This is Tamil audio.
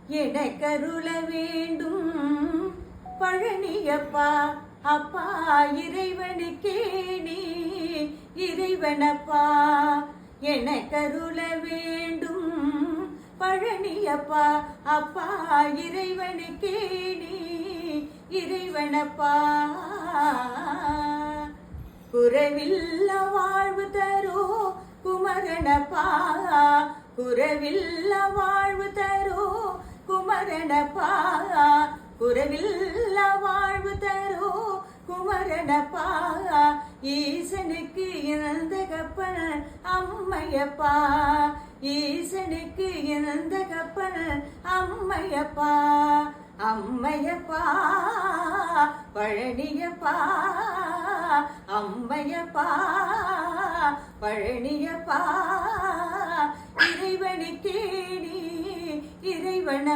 எனக்கருள வேண்டும் பழனியப்பா அப்பா இறைவனுக்கே நீ இறைவனப்பா எனக்கருள வேண்டும் பழனியப்பா அப்பா இறைவனுக்கே நீ இறைவனப்பா குறைவில்ல வாழ்வு தரோ குமரனப்பா குறைவில்ல வாழ்வு தரோ குமரனப்பா குறைவில்ல வாழ்வு தரோ குமரனப்பா ஈசனுக்கு இறந்த கப்பன் அம்மையப்பா ஈசனுக்கு இறந்த கப்பன் அம்மையப்பா அம்மையப்பா பழனியப்பா அம்மையப்பா பழனியப்பா இறைவனுக்கே நீ இறைவன